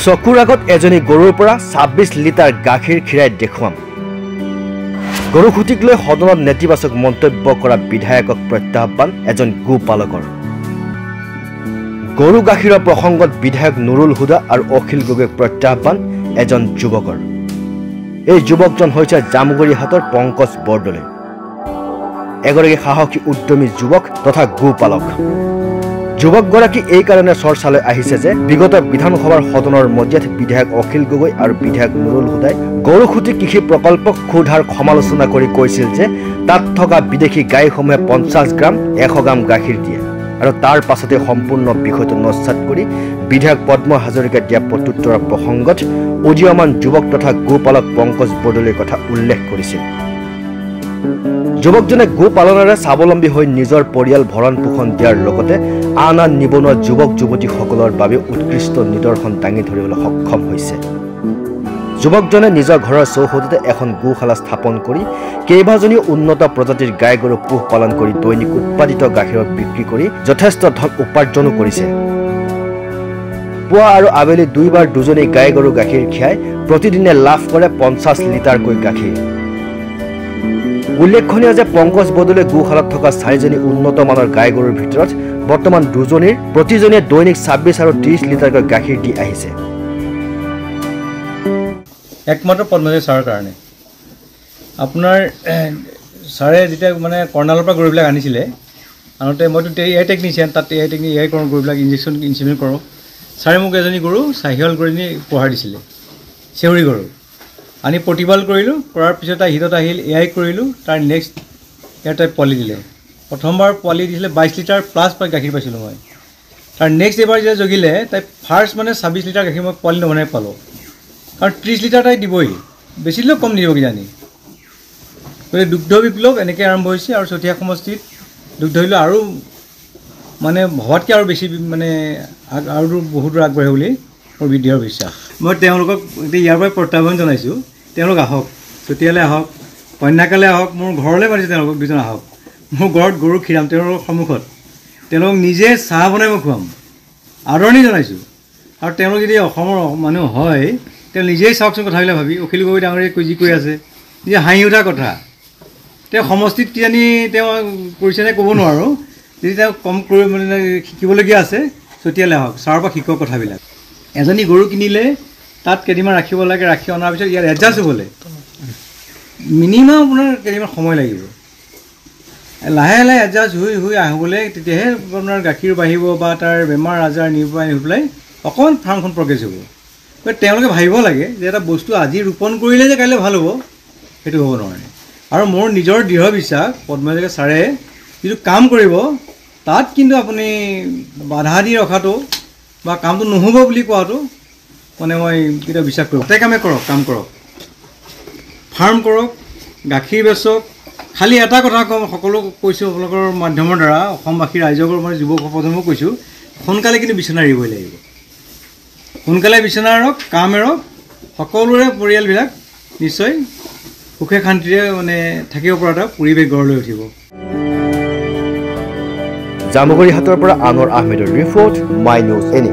চকুৰ আগত এজনী গৰুৰ পৰা ২৬ লিটাৰ গাখীৰ খিৰাই দেখুৱাম। গৰু খুটিক লৈ সদনত নেতিবাচক মন্তব্য কৰা বিধায়কক প্ৰত্যাহ্বান এজন গোপালকৰ। গৰু গাখীৰৰ প্ৰসংগত বিধায়ক নুৰুল হুদা আৰু অখিল গগৈক প্ৰত্যাহ্বান এজন যুৱকৰ। এই যুৱকজন হৈছে জামুগুৰিহাটৰ পংকজ বৰদলৈ, এগৰাকী সাহসী উদ্যমী যুৱক তথা গোপালক। যুৱকগৰাকী এই কাৰণে চৰ্চালৈ আহিছে যে বিগত বিধানসভাৰ সদনৰ মজিয়াত বিধায়ক অখিল গগৈ আৰু বিধায়ক নুৰুল হুদাই গৰুখুটি কৃষি প্ৰকল্পক ক্ষুধাৰ সমালোচনা কৰি কৈছিল যে তাত থকা বিদেশী গাইসমূহে 50 গ্ৰাম 100 গ্ৰাম গাখীৰ দিয়ে, আৰু তাৰ পাছতে সম্পূৰ্ণ বিষয়টো নস্যাৎ কৰি বিধায়ক পদ্ম হাজৰিকাই দিয়া প্ৰত্যুত্তৰৰ প্ৰসংগত উদীয়মান যুৱক তথা গোপালক পংকজ বৰদলৈৰ কথা উল্লেখ কৰিছিল। যুৱকজনে গোপালনেৰে স্বাৱলম্বী হৈ নিজৰ পৰিয়াল ভৰণ পোষণ দিয়াৰ লগতে আন আন নিবনুৱা যুৱক যুৱতীসকলৰ বাবে উৎকৃষ্ট নিদৰ্শন দাঙি ধৰিবলৈ সক্ষম হৈছে। যুৱকজনে নিজৰ ঘৰৰ চৌহদতে এখন গোশালা স্থাপন কৰি কেইবাজনীও উন্নত প্ৰজাতিৰ গাই গৰু পোহপালন কৰি দৈনিক উৎপাদিত গাখীৰৰ বিক্ৰী কৰি যথেষ্ট ধন উপাৰ্জনো কৰিছে। পুৱা আৰু আবেলি দুইবাৰ দুজনী গাই গৰু গাখীৰ খীৰাই প্ৰতিদিনে লাভ কৰে 50 লিটাৰকৈ গাখীৰ। উল্লেখনীয় যে পংকজ বৰদলৈ গোশালাত থকা 4জনী উন্নত মানৰ গাই গৰুৰ ভিতৰত বৰ্তমান দুজনীৰ প্ৰতিজনীয়ে দৈনিক 26 আৰু 30 লিটাৰকৈ গাখীৰ দি আহিছে। একমাত্ৰ পদ্মজয় ছাৰৰ কাৰণে আপোনাৰ ছাৰে যেতিয়া মানে কৰ্ণালৰ পৰা গৰুবিলাক আনিছিলে, আনোতে মইতো এয়াই টেকনিচিয়ান, তাত এয়াই কৰোঁ, গৰুবিলাক ইনজেকশ্যন কৰোঁ। ছাৰে মোক এজনী গৰু চাহিৱাল গৰু উপহাৰ দিছিলে, চেউৰী গৰু আনি প্ৰতিপাল কৰিলোঁ। কৰাৰ পিছত তাই হিতত আহিল, এয়াই কৰিলোঁ। তাৰ নেক্সট ইয়াৰ তাই পোৱালি দিলে। প্ৰথমবাৰ পোৱালি দিছিলে 22 লিটাৰ প্লাছ গাখীৰ পাইছিলোঁ মই। তাৰ নেক্সট এবাৰ যেতিয়া জগিলে তাই ফাৰ্ষ্ট মানে 26 লিটাৰ গাখীৰ মই পোৱালি নবনাই পালোঁ, কাৰণ 30 লিটাৰ তাই দিবই, বেছি দিলেও কম নিদিব কিজানি। গতিকে দুগ্ধ বিপ্লৱ এনেকৈ আৰম্ভ হৈছে, আৰু চতিয়া সমষ্টিত দুগ্ধ বিপ্লৱ আৰু মানে ভবাতকৈ আৰু বেছি মানে আৰু বহুত দূৰ আগবাঢ়ে বুলি মোৰ দৃঢ় বিশ্বাস। মই তেওঁলোকক ইয়াৰ পৰাই প্ৰত্যাহ্বান জনাইছোঁ, তেওঁলোক আহক, চতিয়ালৈ আহক, কন্যাকালৈ আহক, মোৰ ঘৰলৈ মাতিছে তেওঁলোকক, দুজন আহক, মোৰ ঘৰত গৰু খীৰাম তেওঁলোকৰ সন্মুখত, তেওঁলোকক নিজে চাহ বনাই মই খুৱাম, আদৰণি জনাইছোঁ। আৰু তেওঁলোক যদি অসমৰ মানুহ হয় তেওঁ নিজেই চাওকচোন কথাবিলাক ভাবি। অখিল গগৈ ডাঙৰীয়ে যি কৰি আছে, নিজে হাঁহি উঠা কথা। তেওঁ সমষ্টিত কিজানি তেওঁ কৰিছেনে ক'ব নোৱাৰোঁ, যদি তেওঁ কম কৰি মানে শিকিবলগীয়া আছে, চতিয়ালৈ আহক, ছাৰৰ পৰা শিকক কথাবিলাক। এজনী গৰু কিনিলে তাত কেইদিনমান ৰাখিব লাগে, ৰাখি অনাৰ পিছত ইয়াত এডজাষ্ট হ'বলৈ মিনিমাম আপোনাৰ কেইদিনমান সময় লাগিব। লাহে লাহে এডজাষ্ট হৈ আহিবলৈ, তেতিয়াহে আপোনাৰ গাখীৰ বাঢ়িব বা তাৰ বেমাৰ আজাৰ নিৰ্বাহ হৈ পেলাই অকণমান ফাৰ্মখন প্ৰগ্ৰেছ হ'ব। গতিকে তেওঁলোকে ভাবিব লাগে যে এটা বস্তু আজি ৰোপণ কৰিলে যে কাইলৈ ভাল হ'ব, সেইটো হ'ব নোৱাৰে। আৰু মোৰ নিজৰ দৃঢ় বিশ্বাস পদ্মজয় ছাৰে যিটো কাম কৰিব তাত কিন্তু আপুনি বাধা দি ৰখাটো বা কামটো নহ'ব বুলি কোৱাটো মানে মই কেতিয়াও বিশ্বাস কৰোঁ। গোটেই কামে কৰক, কাম কৰক, ফাৰ্ম কৰক, গাখীৰ বেচক। খালি এটা কথা কম, সকলো কৈছোঁ আপোনালোকৰ মাধ্যমৰ দ্বাৰা, অসমবাসী ৰাইজকৰ মই যুৱক প্ৰজন্মক কৈছোঁ, সোনকালে কিন্তু বিচনা এৰিবই লাগিব। সোনকালে বিচনা এৰক, কাম এৰক, সকলোৰে পৰিয়ালবিলাক নিশ্চয় সুখে শান্তিৰে মানে থাকিব পৰা এটা পৰিৱেশ গঢ় লৈ উঠিব। জামুগুৰিহাটৰ পৰা আনোৱাৰ আহমেদৰ ৰিপৰ্ট, মাই নিউজ এনি।